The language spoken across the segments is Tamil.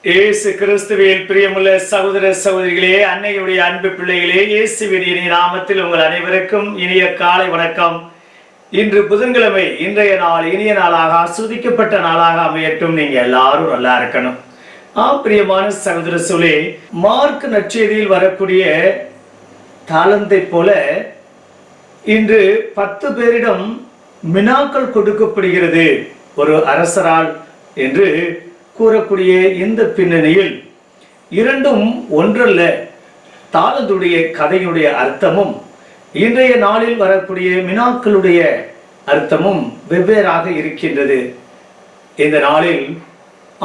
இயேசு கிறிஸ்துவில் பிரியமுள்ள சகோதர சகோதரிகளே, அன்னையுடைய அன்பு பிள்ளைகளே, இயேசுவின் இனிய நாமத்தில் உங்கள் அனைவருக்கும் இனிய காலை வணக்கம். இன்று புதன்கிழமை, இன்றைய நாள் இனிய நாளாக ஆஸ்வதிக்கப்பட்ட நாளாக அமையட்டும். நீங்க எல்லாரும் நல்லா இருக்கணும். பிரியமான சகோதர சகோதரிகளே, மார்க் நற்செய்தியில் வரக்கூடிய தாளந்தை போல இன்று 10 பேரிடம் வினாக்கள் கொடுக்கப்படுகிறது ஒரு அரசரால் என்று கூறக்கூடிய இந்த பின்னணியில் இரண்டும் ஒன்றல்ல. தாளந்துடைய கதையுடைய அர்த்தமும் இன்றைய நாளில் வரக்கூடிய வினாக்களுடைய அர்த்தமும் வெவ்வேறாக இருக்கின்றது. இந்த நாளில்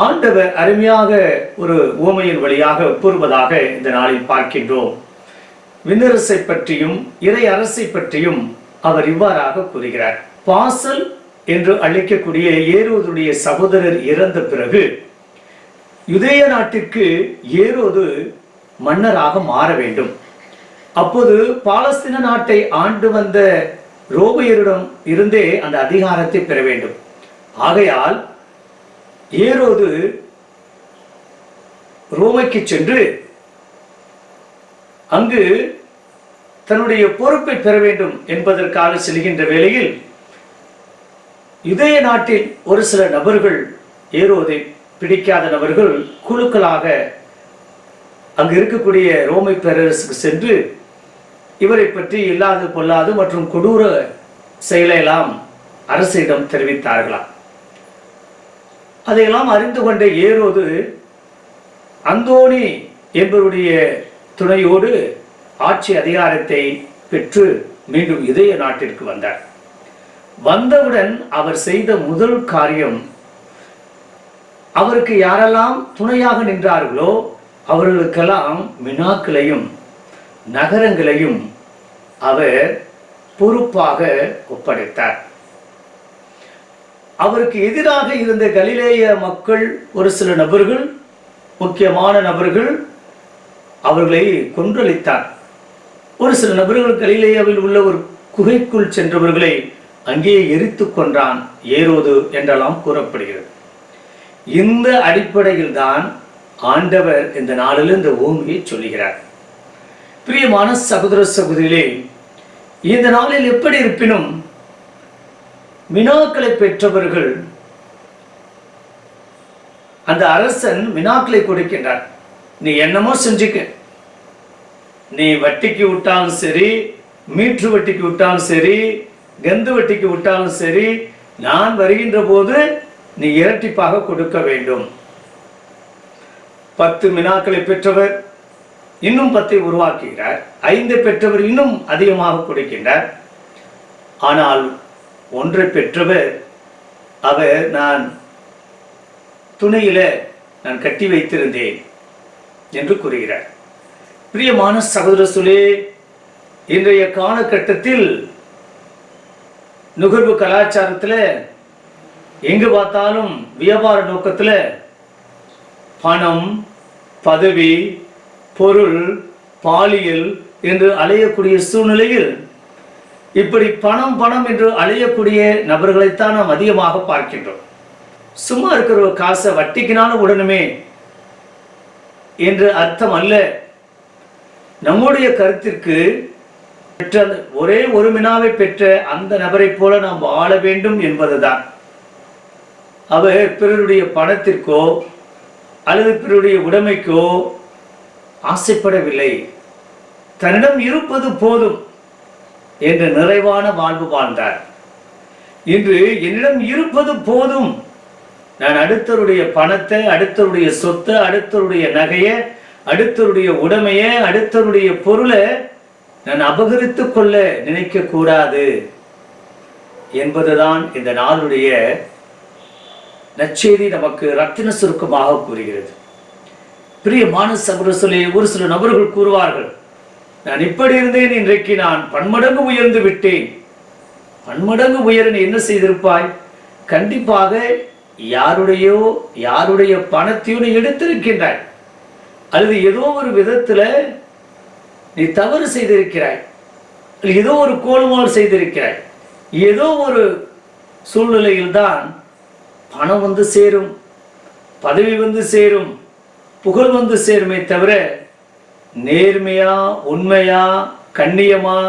ஆண்டவர் அருமையாக ஒரு உவமையின் வழியாக கூறுவதாக இந்த நாளில் பார்க்கின்றோம். விண்ணரசை பற்றியும் இறை அரசை பற்றியும் அவர் இவ்வாறாக கூறுகிறார். பாசல் என்று அழைக்கக்கூடிய ஏரோதுடைய சகோதரர் இறந்த பிறகு யூதேய நாட்டிற்கு ஏரோது மன்னராக மாற வேண்டும். அப்போது பாலஸ்தீன நாட்டை ஆண்டு வந்த ரோமையரிடம் இருந்தே அந்த அதிகாரத்தை பெற வேண்டும். ஆகையால் ஏரோது ரோமைக்கு சென்று அங்கு தன்னுடைய பொறுப்பை பெற வேண்டும் என்பதற்காக செல்கின்ற வேளையில் யூதேய நாட்டில் ஒரு சில நபர்கள், ஏரோதை பிடிக்காத நபர்கள் குழுக்களாக அங்கு இருக்கக்கூடிய ரோமை பேரரசுக்கு சென்று இவரை பற்றி இல்லாது பொல்லாது மற்றும் கொடூர செயலையெல்லாம் அரசிடம் தெரிவித்தார்களாம். அதையெல்லாம் அறிந்து கொண்ட ஏரோது அந்தோனி என்பவருடைய துணையோடு ஆட்சி அதிகாரத்தை பெற்று மீண்டும் யூதேய நாட்டிற்கு வந்தார். வந்தவுடன் அவர் செய்த முதல் காரியம், அவருக்கு யாரெல்லாம் துணையாக நின்றார்களோ அவர்களுக்கெல்லாம் வினாக்களையும் நகரங்களையும் அவர் பொறுப்பாக ஒப்படைத்தார். அவருக்கு எதிராக இருந்த கலிலேய மக்கள் ஒரு சில நபர்கள், முக்கியமான நபர்கள், அவர்களை கொன்றளித்தார். ஒரு சில நபர்கள் கலிலேயாவில் உள்ள ஒரு குகைக்குள் சென்றவர்களை அங்கே எரித்து கொன்றான் ஏரோது என்றெல்லாம் கூறப்படுகிறது. இந்த அடிப்படையில் தான் ஆண்டவர் இந்த நாளில் இந்த உவமையை சொல்லுகிறார். பிரியமான சகோதர சகோதரிகளே, இந்த நாளில் எப்படி இருப்பினும் வினாக்களை பெற்றவர்கள், அந்த அரசன் வினாக்களை கொடுக்கின்றார். நீ என்னமோ செஞ்சுக்க, நீ வட்டிக்கு விட்டாலும் சரி, மீட்ரு வட்டிக்கு விட்டாலும் சரி, கந்து வட்டிக்கு விட்டாலும் சரி, நான் வருகின்ற போது நீ இரட்டிப்பாக கொடுக்க வேண்டும். 10 வினாக்களை பெற்றவர் இன்னும் 10 உருவாக்குகிறார். 5 பெற்றவர் இன்னும் அதிகமாக கொடுக்கின்றார். ஆனால் 1 பெற்றவர், அவர் நான் துணையில நான் கட்டி வைத்திருந்தேன் என்று கூறுகிறார். பிரியமான சகோதர சகோதரிகளே, இன்றைய காலகட்டத்தில் நுகர்வு கலாச்சாரத்தில் எங்கு பார்த்தாலும் வியாபார நோக்கத்தில் பணம், பதவி, பொருள், பாலியல் என்று அலையக்கூடிய சூழ்நிலையில் இப்படி பணம் பணம் என்று அலையக்கூடிய நபர்களைத்தான் நாம் அதிகமாக பார்க்கின்றோம். சும்மா இருக்கிற ஒரு காசை வட்டிக்கினாலும் உடனுமே என்று அர்த்தம் அல்ல. நம்முடைய கருத்திற்கு பெற்ற ஒரே ஒரு வினாவை பெற்ற அந்த நபரை போல நாம் வாழ வேண்டும் என்பதுதான். அவர் பிறருடைய பணத்திற்கோ அல்லது பிறருடைய உடைமைக்கோ ஆசைப்படவில்லை. தன்னிடம் இருப்பது போதும் என்று நிறைவான வாழ்வு வாழ்ந்தார். இன்று என்னிடம் இருப்பது போதும், நான் அடுத்தவருடைய பணத்தை, அடுத்தவருடைய சொத்தை, அடுத்தவருடைய நகையை, அடுத்தவருடைய உடைமையை, அடுத்தவருடைய பொருளை நான் அபகரித்து கொள்ள நினைக்க கூடாது என்பதுதான் இந்த நாளுடைய நற்செய்தி நமக்கு ரத்தின சுருக்கமாக கூறுகிறது. பிரியமான சகோதரர்களே, ஒரு சில நபர்கள் கூறுவார்கள், நான் இப்படி இருந்தேன், இன்றைக்கு நான் பன்மடங்கு உயர்ந்து விட்டேன். பன்மடங்கு உயர நீ என்ன செய்திருப்பாய்? கண்டிப்பாக யாருடைய பணத்தையோ நீ எடுத்திருக்கின்றாய், அல்லது ஏதோ ஒரு விதத்துல நீ தவறு செய்திருக்கிறாய், ஏதோ ஒரு கோல்மால் செய்திருக்கிறாய். ஏதோ ஒரு சூழ்நிலையில் தான் பணம் வந்து சேரும், பதவி வந்து சேரும், புகழ் வந்து சேருமே தவிர நேர்மையா, உண்மையா, கண்ணியமா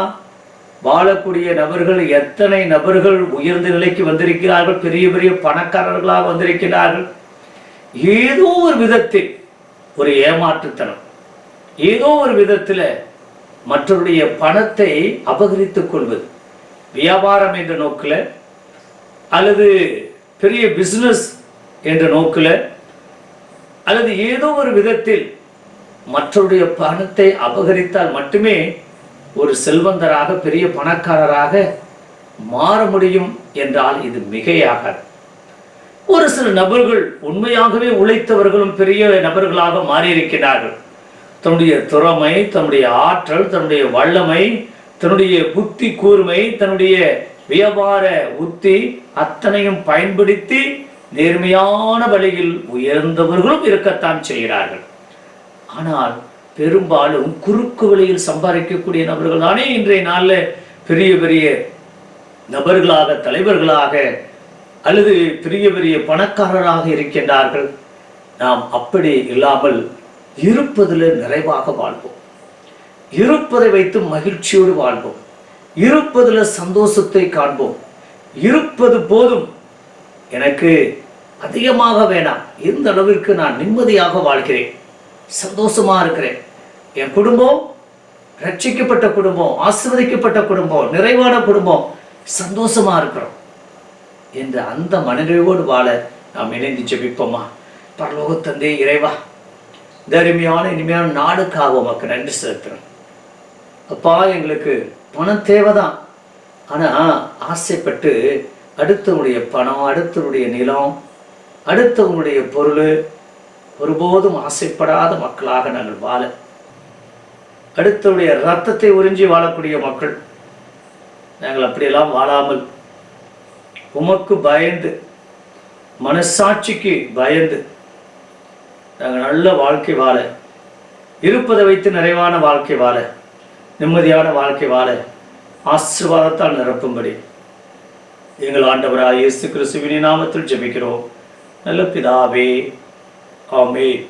வாழக்கூடிய நபர்கள் எத்தனை நபர்கள் உயர்ந்த நிலைக்கு வந்திருக்கிறார்கள், பெரிய பெரிய பணக்காரர்களாக வந்திருக்கிறார்கள். ஏதோ ஒரு விதத்தில் ஒரு ஏமாற்றுத்தனம், ஏதோ ஒரு விதத்தில் மற்றவருடைய பணத்தை அபகரித்துக் கொள்வது, வியாபாரம் என்ற நோக்கில் அல்லது பெரிய பிசினஸ் என்ற நோக்கில் அல்லது ஏதோ ஒரு விதத்தில் மற்றவருடைய பணத்தை அபகரித்தால் மட்டுமே ஒரு செல்வந்தராக, பெரிய பணக்காரராக மாற முடியும் என்றால் இது மிகையாகாது. ஒரு சில நபர்கள் உண்மையாகவே உழைத்தவர்களும் பெரிய நபர்களாக மாறியிருக்கிறார்கள். தன்னுடைய திறமை, தன்னுடைய ஆற்றல், தன்னுடைய வல்லமை, தன்னுடைய புத்தி கூர்மை, தன்னுடைய வியாபார உத்தி அத்தனையும் பயன்படுத்தி நேர்மையான வழியில் உயர்ந்தவர்களும் இருக்கத்தான் செய்கிறார்கள். ஆனால் பெரும்பாலும் குறுக்கு வழியில் சம்பாதிக்கக்கூடிய நபர்கள் தானே இன்றைய நாளில் பெரிய பெரிய நபர்களாக, தலைவர்களாக அல்லது பெரிய பெரிய பணக்காரராக இருக்கின்றார்கள். நாம் அப்படி இல்லாமல் இருப்பதில் நிறைவாக வாழ்வோம், இருப்பதை வைத்து மகிழ்ச்சியோடு வாழ்வோம், இருப்பதில் சந்தோஷத்தை காண்போம். இருப்பது போதும், எனக்கு அதிகமாக வேணாம், இந்த அளவிற்கு நான் நிம்மதியாக வாழ்கிறேன், சந்தோஷமா இருக்கிறேன், என் குடும்பம் ரட்சிக்கப்பட்ட குடும்பம், ஆசீர்வதிக்கப்பட்ட குடும்பம், நிறைவான குடும்பம், சந்தோஷமா இருக்கிறோம் என்ற அந்த மனநிறைவோடு வாழ நாம் இணைந்து ஜெபிப்போமா? பரலோக தந்தை இறைவா, இந்த அருமையான இனிமையான நாடுக்காக உமக்கு நன்றி செலுத்துறோம். அப்பா, எங்களுக்கு பணம் தேவைதான், ஆனால் ஆசைப்பட்டு அடுத்தவனுடைய பணம், அடுத்தவனுடைய நிலம், அடுத்தவனுடைய பொருள் ஒருபோதும் ஆசைப்படாத மக்களாக நாங்கள் வாழ, அடுத்தவருடைய இரத்தத்தை உறிஞ்சி வாழக்கூடிய மக்கள் நாங்கள் அப்படியெல்லாம் வாழாமல் உமக்கு பயந்து, மனசாட்சிக்கு பயந்து நாங்கள் நல்ல வாழ்க்கை வாழ, இருப்பதை வைத்து நிறைவான வாழ்க்கை வாழ, நிம்மதியான வாழ்க்கை வாழ ஆசீர்வாதத்தால் நிரப்பும்படி எங்கள் ஆண்டவராகிய இயேசு கிறிஸ்துவின் நாமத்தில் ஜெபிக்கிறோம் நல்ல பிதாவே. ஆமென்.